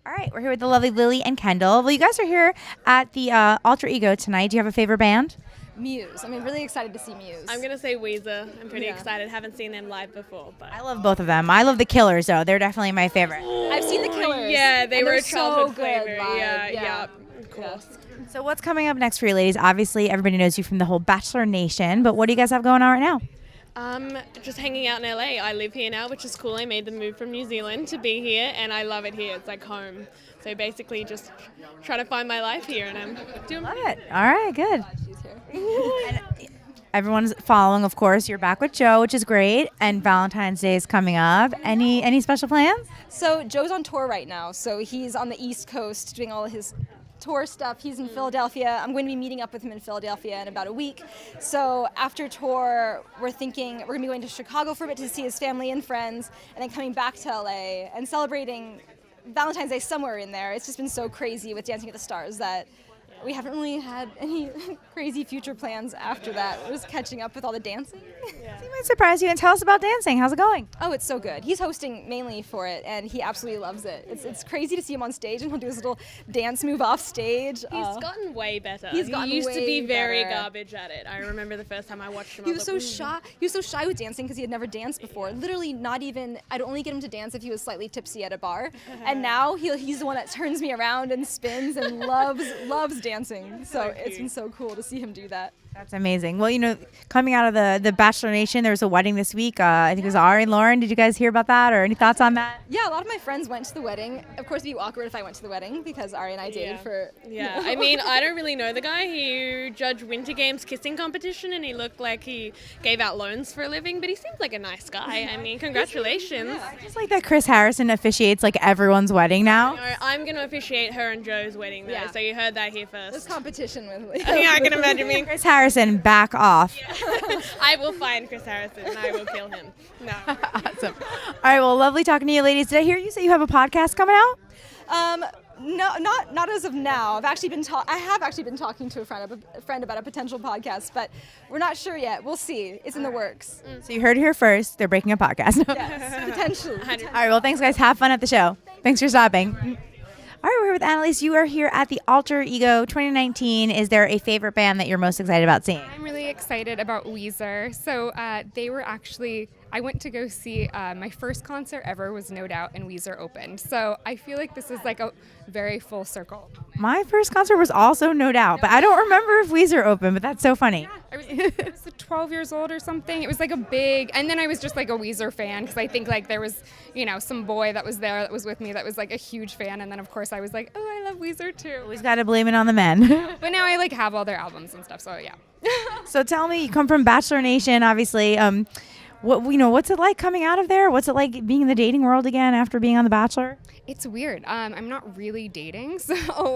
All right, we're here with the lovely Lily and Kendall. Well, you guys are here at the Alter Ego tonight. Do you have a favorite band? Muse. I'm really excited to see Muse. I'm going to say Weezer. I'm pretty excited. Haven't seen them live before. But I love both of them. I love the Killers, though. They're definitely my favorite. I've seen the Killers. Yeah, they and were they're a childhood so good favorite. live. Yeah, of course. So what's coming up next for you ladies? Obviously, everybody knows you from the whole Bachelor Nation, but what do you guys have going on right now? Just hanging out in LA. I live here now, which is cool. I made the move from New Zealand to be here, and I love it here. It's like home. So basically, just trying to find my life here, and I'm doing. Love it. All right, good. She's here. And everyone's following, of course. You're back with Joe, which is great, and Valentine's Day is coming up. Any special plans? So Joe's on tour right now. So he's on the East Coast doing all of his tour stuff. He's in Philadelphia. I'm going to be meeting up with him in Philadelphia in about a week. So after tour, we're thinking we're going to be going to Chicago for a bit to see his family and friends, and then coming back to LA and celebrating Valentine's Day somewhere in there. It's just been so crazy with Dancing with the Stars that we haven't really had any crazy future plans after that. We're just catching up with all the dancing. He might surprise you and tell us about dancing. How's it going? Oh, it's so good. He's hosting mainly for it, and he absolutely loves it. It's crazy to see him on stage, and he'll do his little dance move off stage. He's gotten way better. He used to be very better. garbage at it. I remember the first time I watched him. He was so shy. He was so shy with dancing because he had never danced before. Literally, not even. I'd only get him to dance if he was slightly tipsy at a bar, and now he's the one that turns me around and spins and loves dancing. So it's been so cool to see him do that. That's amazing. Well, coming out of the Bachelor Nation, there was a wedding this week. I think it was Ari and Lauren. Did you guys hear about that or any thoughts on that? Yeah, a lot of my friends went to the wedding. Of course, it'd be awkward if I went to the wedding because Ari and I dated for. Yeah, I mean, I don't really know the guy. He judged Winter Games kissing competition, and he looked like he gave out loans for a living, but he seems like a nice guy. I mean, congratulations. I just like that Chris Harrison officiates like everyone's wedding now. No, I'm going to officiate her and Joe's wedding, though, so you heard that here There's first. competition with. Yeah, I can imagine me. Chris Harrison, back off. I will find Chris Harrison, and I will kill him. No. Awesome. All right, well, lovely talking to you ladies. Did I hear you say you have a podcast coming out? No, not as of now. I have actually been talking to a friend about a potential podcast, but we're not sure yet. We'll see. It's in the works. So you heard it here first. They're breaking a podcast. Yes, potentially. All right, well, thanks, guys. Have fun at the show. Thanks for stopping. All right, we're here with Annalise. You are here at the Alter Ego 2019. Is there a favorite band that you're most excited about seeing? I'm really excited about Weezer. So they were actually, I went to go see, my first concert ever was No Doubt, and Weezer opened. So I feel like this is like a very full circle. My first concert was also No Doubt, but I don't remember if Weezer opened, but that's so funny. I was 12 years old or something. It was like a big, and then I was just like a Weezer fan because I think like there was, some boy that was there that was with me that was like a huge fan. And then of course I was like, oh, I love Weezer too. Always got to blame it on the men. But now I like have all their albums and stuff. So yeah. So tell me, you come from Bachelor Nation, obviously. What's it like coming out of there? What's it like being in the dating world again after being on The Bachelor? It's weird. I'm not really dating, so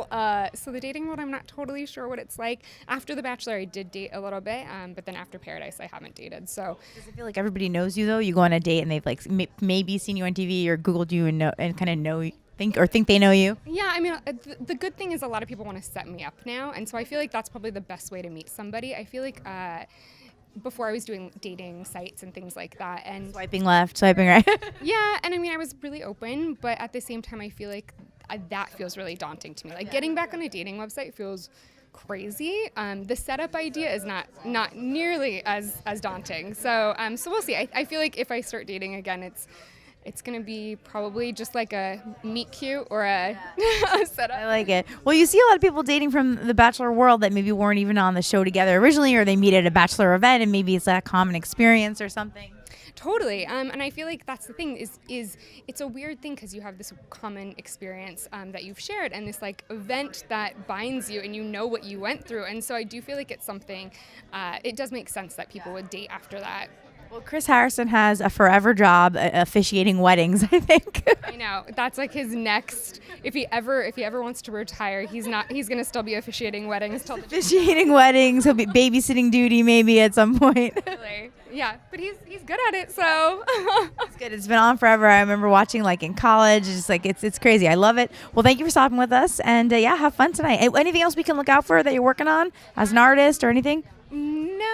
the dating world, I'm not totally sure what it's like. After The Bachelor, I did date a little bit, but then after Paradise, I haven't dated. So does it feel like everybody knows you though? You go on a date and they've like maybe seen you on TV or Googled you and kind of know think they know you? Yeah, I mean, the good thing is a lot of people want to set me up now, and so I feel like that's probably the best way to meet somebody. I feel like before I was doing dating sites and things like that, and Swiping left, swiping right. yeah, and I mean, I was really open, but at the same time, I feel like that feels really daunting to me. Like getting back on a dating website feels crazy. The setup idea is not nearly as daunting. So we'll see. I feel like if I start dating again, it's going to be probably just like a meet cute or a setup. I like it. Well, you see a lot of people dating from the Bachelor world that maybe weren't even on the show together originally, or they meet at a Bachelor event and maybe it's that common experience or something. Totally, and I feel like that's the thing is it's a weird thing because you have this common experience that you've shared and this like event that binds you and you know what you went through, and so I do feel like it's something, it does make sense that people would date after that. Well, Chris Harrison has a forever job officiating weddings, I think. I know. That's like his next, if he ever wants to retire, he's going to still be officiating weddings till Officiating weddings, he'll be babysitting duty maybe at some point. Really. Yeah, but he's good at it, so. It's good. It's been on forever. I remember watching like in college. It's like it's crazy. I love it. Well, thank you for stopping with us, and have fun tonight. Anything else we can look out for that you're working on as an artist or anything? No,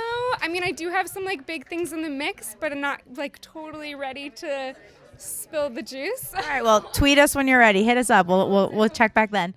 I mean I do have some like big things in the mix, but I'm not like totally ready to Spill the juice. All right, well, tweet us when you're ready. Hit us up. We'll check back then.